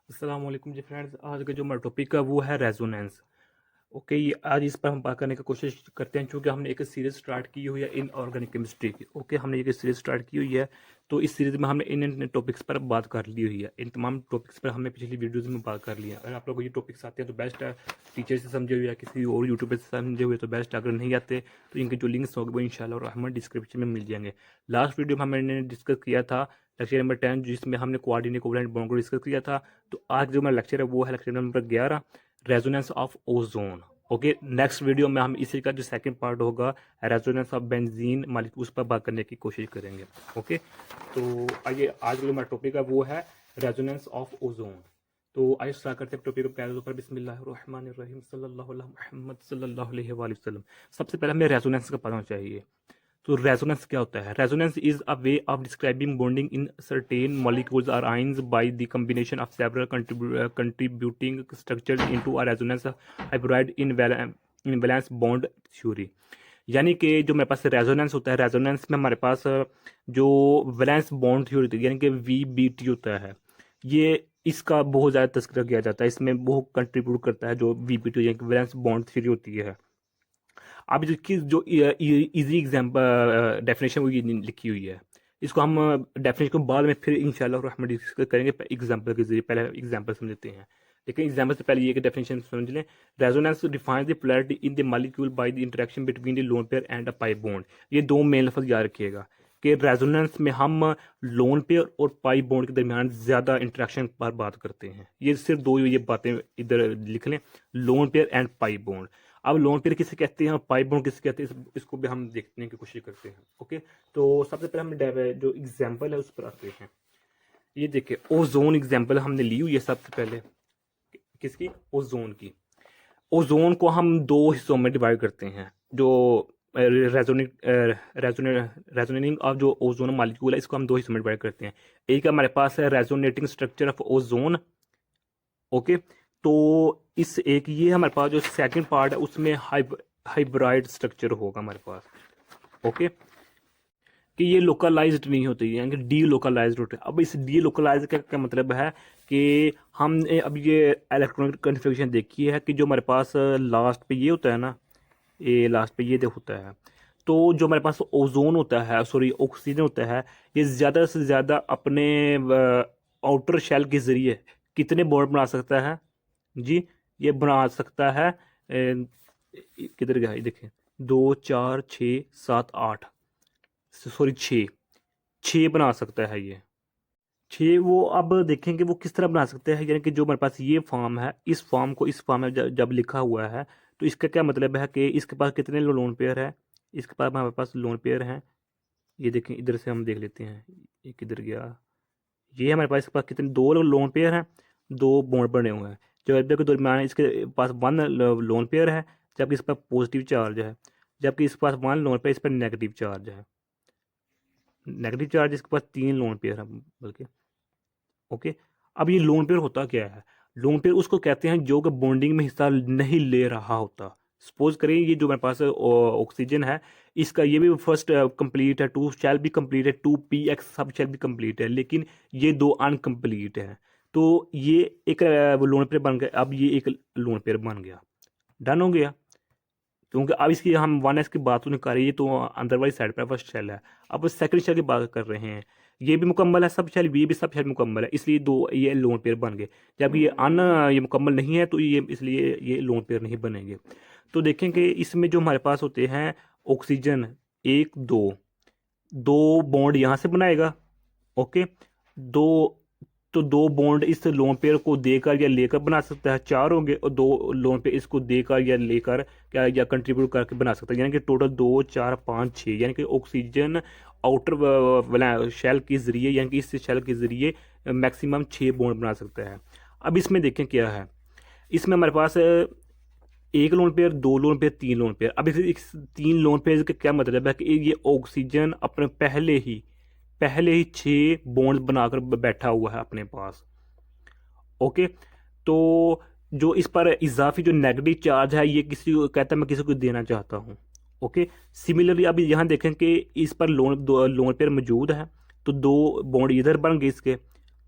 अस्सलाम वालेकुम जी फ्रेंड्स। आज का जो हमारा टॉपिक है वो है रेजोनेंस। ओके, ये आज इस पर हम बात करने की कोशिश करते हैं क्योंकि हमने एक सीरीज़ स्टार्ट की हुई है इनऑर्गेनिक केमिस्ट्री की। ओके, हमने एक सीरीज़ स्टार्ट की हुई है, तो इस सीरीज़ में हमने इन टॉपिक्स पर बात कर ली हुई है। इन तमाम टॉपिक्स पर हमने पिछली वीडियोज़ में बात कर लिया है। अगर आप लोग को ये टॉपिक्स आते हैं तो बेस्ट है, टीचर से समझे हुए या किसी और यूट्यूबर से समझे हुए तो बेस्ट है। अगर नहीं आते तो इनके जो लिंक्स होंगे वो इंशाल्लाह रहमान डिस्क्रिप्शन में मिल जाएंगे। लास्ट वीडियो में हमने डिस्कस किया था लेक्चर नंबर 10, जिसमें हमने कोऑर्डिनेट कोवलेंट बॉन्ड को डिस्कस किया था। तो आज जो हमारा लेक्चर है वो है lecture number 11, resonance of ozone. Okay, next video में हम इसी का जो सेकंड पार्ट होगा रेजोनेंस ऑफ बेंजीन मालिक्यूल, उस पर बात करने की कोशिश करेंगे। ओके, तो आइए आज जो हमारा टॉपिक है वो है रेजोनेंस ऑफ ओजोन। तो आइए स्टार्ट करते हैं टॉपिक को। पहले ऊपर बिस्मिल्लाहिर्रहमानिर्रहीम सल्लल्लाहु अला मुहम्मद सल्लल्लाहु अलैहि वसल्लम। सबसे पहले हमें रेजोनेंस का पता होना चाहिए। तो रेजोनेंस क्या होता है? Resonance is a way of describing bonding in certain molecules और ions by the combination of several contributing structures into a resonance hybrid in valence bond theory. यानी कि जो मेरे पास रेजोनेंस होता है, रेजोनेंस में हमारे पास जो वैलेंस बॉन्ड थ्योरी होती है यानी कि VBT होता है, ये इसका बहुत ज़्यादा तस्करा किया जाता है। इसमें बहुत कंट्रीब्यूट करता है जो VBT यानी कि वैलेंस बॉन्ड थ्योरी होती है। अब जो इजी एग्जाम्पल डेफिनेशन वो ये लिखी हुई है, इसको हम डेफिनेशन को बाद में फिर इंशाल्लाह रहमान डिस्कस करेंगे एग्जाम्पल के जरिए। पहले एग्जाम्पल समझते हैं, लेकिन एग्जाम्पल से पहले ये कि डेफिनेशन समझ लें। Resonance defines the polarity in the molecule by the interaction between the lone pair and a pi bond. ये दो मेन लफ्ज याद रखिएगा कि रेजोनेंस में हम लोन पेयर और पाई बॉन्ड के दरमियान ज़्यादा इंटरेक्शन पर बात करते हैं। ये सिर्फ दो ये बातें इधर लिख लें, lone pair and pi bond. अब लोन पेयर किसे कहते हैं और पाइप बॉन्ड किसे कहते हैं, इसको भी हम देखने की कोशिश करते हैं। ओके, तो सबसे पहले हम जो एग्जांपल है उस पर आते हैं। ये देखिए, ओजोन एग्जांपल हमने ली हुई है सबसे पहले। किसकी? ओजोन की। ओजोन को हम दो हिस्सों में डिवाइड करते हैं। जो रेजोनेटिंग ऑफ जो ओजोन मालिक्यूल है, इसको हम दो हिस्सों में डिवाइड करते हैं। एक हमारे पास है resonating structure of ozone. Okay, तो इस एक ये हमारे पास जो सेकंड पार्ट है उसमें हाइब्राइड स्ट्रक्चर होगा हमारे पास। ओके, कि ये लोकलाइज्ड नहीं होती यानी कि डी लोकलाइज्ड होते हैं। अब इस डी लोकलाइज का क्या मतलब है कि हमने अब ये इलेक्ट्रॉनिक कन्फिग्रेशन देखी है कि जो हमारे पास लास्ट पे ये होता है ना, ये लास्ट पे ये होता है। तो जो हमारे पास ओजोन होता है, सॉरी ऑक्सीजन होता है, ये ज़्यादा से ज़्यादा अपने आउटर शेल के ज़रिए कितने बॉन्ड बना सकता है जी? ये बना सकता है किधर गया ये देखें, 2 4 6 7 8, सॉरी 6 बना सकता है ये 6। वो अब देखेंगे वो किस तरह बना सकते हैं, यानी कि जो हमारे पास ये फॉर्म है, इस फॉर्म को इस फॉर्म में जब लिखा हुआ है तो इसका क्या मतलब है कि इसके पास कितने लोन पेयर है। इसके पास हमारे पास लोन पेयर हैं, ये देखें इधर से हम देख लेते हैं, ये किधर गया, ये हमारे पास इसके पास कितने दो लोन पेयर हैं, दो बॉन्ड बने हुए हैं। जब के दरमियान इसके पास वन लोन पेयर है, जबकि इस पर पॉजिटिव चार्ज है, जबकि इसके पास वन लोन पेयर, इस पर नेगेटिव चार्ज है। नेगेटिव चार्ज इसके पास 3 लोन पेयर है बल्कि। ओके, अब ये लोन पेयर होता क्या है? लोन पेयर उसको कहते हैं जो कि बॉन्डिंग में हिस्सा नहीं ले रहा होता। सपोज करें ये जो मेरे पास ऑक्सीजन है, इसका ये भी फर्स्ट कंप्लीट है, 2 शैल भी कंप्लीट है, 2px सब शैल भी कंप्लीट है, लेकिन ये दो अनकम्प्लीट है। तो ये एक लोन पेयर बन गया। अब ये एक लोन पेयर बन गया, डन हो गया, क्योंकि अब इसकी हम 1s की बात नहीं कर रहे, ये तो अंदर वाली साइड पर फर्स्ट शेल है। अब सेकंड शेल की बात कर रहे हैं, ये भी मुकम्मल है सब शेल, ये भी सब शेल मुकम्मल है, इसलिए दो ये लोन पेयर बन गए। जब ये मुकम्मल नहीं है तो ये इसलिए ये लोन पेयर नहीं बनेंगे। तो देखेंगे इसमें जो हमारे पास होते हैं ऑक्सीजन, एक दो दो बॉन्ड यहाँ से बनाएगा। ओके, दो, तो दो बॉन्ड इस लोन पेयर को देकर या लेकर बना सकता है, 4 होंगे, और दो लोन पेयर इसको देकर या लेकर क्या या कंट्रीब्यूट करके बना सकता है, यानी कि टोटल 2 4 5 6, यानी कि ऑक्सीजन आउटर शेल के जरिए यानी कि इस शेल के जरिए मैक्सिमम 6 बॉन्ड बना सकता है। अब इसमें देखें क्या है, इसमें हमारे पास एक लोन पेयर, दो लोन पेयर, 3 लोन पेयर। अब इस 3 लोन पेयर का क्या मतलब है कि ये ऑक्सीजन अपने पहले ही 6 बॉन्ड बनाकर बैठा हुआ है अपने पास। ओके, तो जो इस पर इजाफी जो नेगेटिव चार्ज है, ये किसी को कहता है मैं किसी को देना चाहता हूँ। ओके, सिमिलरली अभी यहाँ देखें कि इस पर लोन पेयर मौजूद है, तो 2 बॉन्ड इधर बन गए इसके,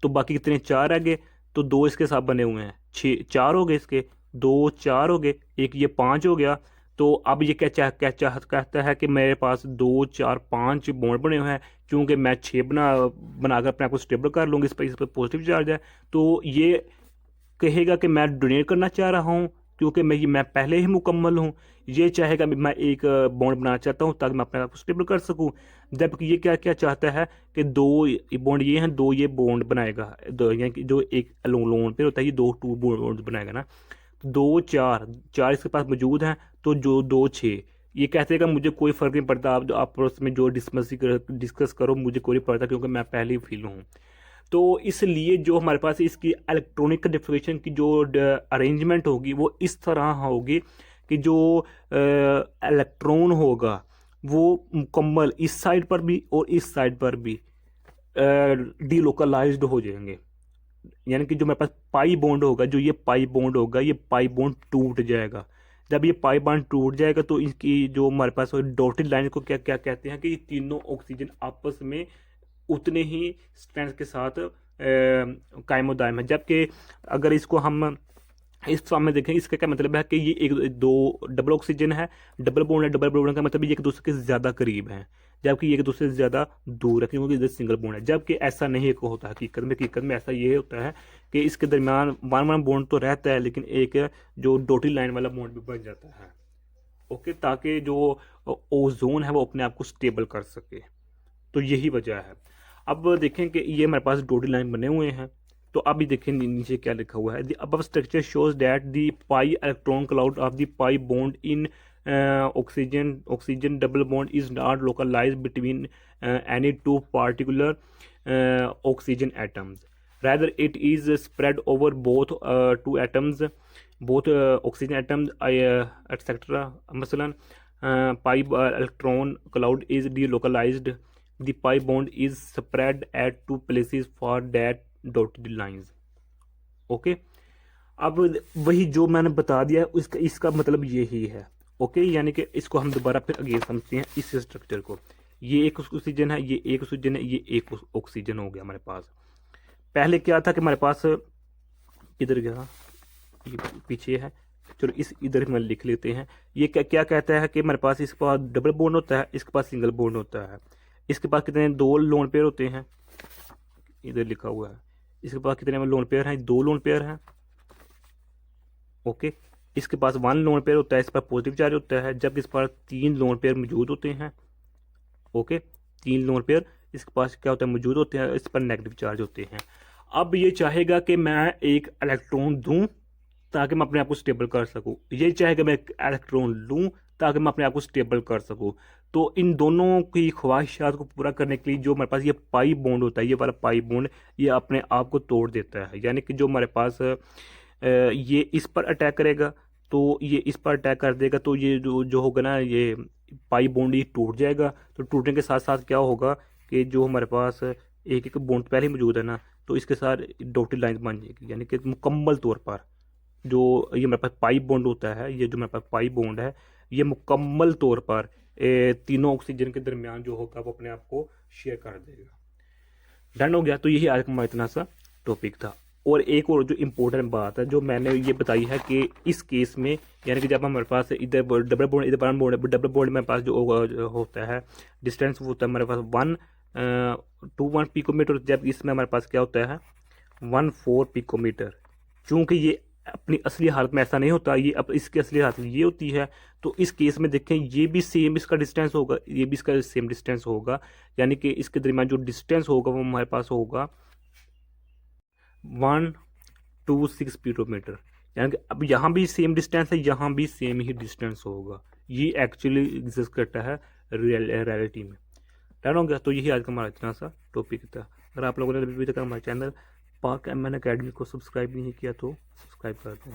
तो बाकी कितने 4 रह गए। तो 2 इसके साथ बने हुए हैं, 6 4 हो गए, इसके 2 4 हो गए, एक ये 5 हो गया। तो अब ये कहता है कि मेरे पास 2 4 5 बॉन्ड बने हुए हैं, क्योंकि मैं 6 बनाकर अपने आप को स्टेबल कर लूँगी, इस पर पॉजिटिव चार्ज है। तो ये कहेगा कि मैं डोनेट करना चाह रहा हूँ, क्योंकि मैं पहले ही मुकम्मल हूँ। ये चाहेगा मैं एक बॉन्ड बनाना चाहता हूँ ताकि मैं अपने आप को स्टेबल कर सकूँ। जबकि ये क्या क्या चाहता है कि 2 बॉन्ड ये हैं, 2 ये बॉन्ड बनाएगा, दो यानी कि जो एक लोन पे होता है ये 2 टू बॉन्ड बनाएगा ना। 2 4 4 इसके पास मौजूद हैं, तो जो 2 6 ये कहते हैं कि मुझे कोई फ़र्क नहीं पड़ता, आप आपस में जो डिस्कस करो, मुझे कोई नहीं पड़ता, क्योंकि मैं पहले ही फील हूँ। तो इसलिए जो हमारे पास इसकी इलेक्ट्रॉनिक कॉन्फ़िगरेशन की जो अरेंजमेंट होगी वो इस तरह होगी कि जो इलेक्ट्रॉन होगा वो मुकम्मल इस साइड पर भी और इस साइड पर भी डीलोकलाइज्ड हो जाएंगे। यानी कि जो मेरे पास पाई बॉन्ड होगा, जो ये पाई बॉन्ड होगा, ये पाई बॉन्ड टूट जाएगा। जब ये पाई बॉन्ड टूट जाएगा तो इसकी जो हमारे पास डॉटेड लाइन को क्या क्या कहते हैं कि ये तीनों ऑक्सीजन आपस में उतने ही स्ट्रेंथ के साथ कायम दायम है। जबकि अगर इसको हम इस फॉर्म में देखें, इसका क्या मतलब है कि ये एक दो डबल ऑक्सीजन है, डबल बॉन्ड है, डबल बॉन्ड का मतलब ये एक दूसरे के ज़्यादा करीब हैं, जबकि ये एक दूसरे से ज़्यादा दूर है, क्योंकि इधर सिंगल बॉन्ड है। जबकि ऐसा नहीं होता हकीकत में ऐसा ये होता है कि इसके दरमियान वन वन बॉन्ड तो रहता है, लेकिन एक जो डॉटेड लाइन वाला बॉन्ड भी बन जाता है। ओके, ताकि जो ओजोन है वो अपने आप को स्टेबल कर सके। तो यही वजह है। अब देखें कि ये हमारे पास डॉटेड लाइन बने हुए हैं, तो अभी देखें नीचे क्या लिखा हुआ है। The above structure shows that the pi electron cloud of the pi bond in oxygen double bond is not localised between any two particular oxygen atoms, rather it is spread over both two atoms, both oxygen atoms, etc. मसलन pi electron cloud is delocalized, the pi bond is spread at two places for that dotted lines. Okay, अब वही जो मैंने बता दिया इसका मतलब यही है। ओके, यानी कि इसको हम दोबारा फिर आगे समझते हैं इस स्ट्रक्चर को। ये एक ऑक्सीजन है, ये एक ऑक्सीजन है, ये एक ऑक्सीजन हो गया हमारे पास। पहले क्या था कि हमारे पास इधर गया, ये पीछे है, चलो इस इधर में लिख लेते हैं। ये क्या क्या कहता है कि हमारे पास इसके पास डबल बॉन्ड होता है, इसके पास सिंगल बॉन्ड होता है। इसके पास कितने 2 लोन पेयर होते हैं, इधर लिखा हुआ है। इसके पास कितने लोन पेयर हैं, 2 लोन पेयर हैं। ओके, इसके पास 1 लोन पेयर होता है, इस पर पॉजिटिव चार्ज होता है, जबकि इस पर 3 लोन पेयर मौजूद होते हैं। ओके, 3 लोन पेयर इसके पास क्या होता है, मौजूद होते हैं, इस पर नेगेटिव चार्ज होते हैं। अब ये चाहेगा कि मैं एक इलेक्ट्रॉन दूं ताकि मैं अपने आप को स्टेबल कर सकूं, ये चाहेगा मैं एक इलेक्ट्रॉन लूं ताकि मैं अपने आप को स्टेबल कर सकूं। तो इन दोनों की ख्वाहिशात को पूरा करने के लिए जो हमारे पास ये पाई बॉन्ड होता है, ये वाला पाई बॉन्ड ये अपने आप को तोड़ देता है। यानी कि जो हमारे पास ये इस पर अटैक करेगा, तो ये इस पर अटैक कर देगा, तो ये जो होगा ना, ये पाई बॉन्ड ये टूट जाएगा। तो टूटने के साथ साथ क्या होगा कि जो हमारे पास एक एक बॉन्ड पहले ही मौजूद है ना, तो इसके साथ डॉटेड लाइन बन जाएगी। यानी कि मुकम्मल तौर पर जो ये मेरे पास पाई बॉन्ड होता है, ये जो मेरे पास पाई बॉन्ड है, ये मुकम्मल तौर पर तीनों ऑक्सीजन के दरमियान जो होगा वो अपने आप को शेयर कर देगा। डन हो गया। तो यही आज का इतना सा टॉपिक था। और एक और जो इम्पोर्टेंट बात है जो मैंने ये बताई है कि इस केस में, यानी कि जब हमारे पास इधर डबल बॉन्ड इधर वन बॉन्ड, डबल बॉन्ड मेरे पास जो होता है डिस्टेंस वो होता है हमारे पास 1 पिकोमीटर, जब इसमें हमारे पास क्या होता है 1 4 पिकोमीटर। चूँकि ये अपनी असली हालत में ऐसा नहीं होता, ये अब इसकी असली हालत ये होती है। तो इस केस में देखें ये भी सेम इसका डिस्टेंस होगा, ये भी इसका सेम डिस्टेंस होगा, यानी कि इसके दरमियान जो डिस्टेंस होगा वो हमारे पास होगा 126 पिकोमीटर। यानी कि अब यहाँ भी सेम डिस्टेंस है, यहाँ भी सेम ही डिस्टेंस होगा। ये एक्चुअली एग्जिस्ट करता है रियलिटी में। डन हो गया। तो यही आज का हमारा इतना सा टॉपिक था। अगर आप लोगों ने अभी तक हमारे चैनल पाक MN अकेडमी को सब्सक्राइब नहीं किया तो सब्सक्राइब कर दें।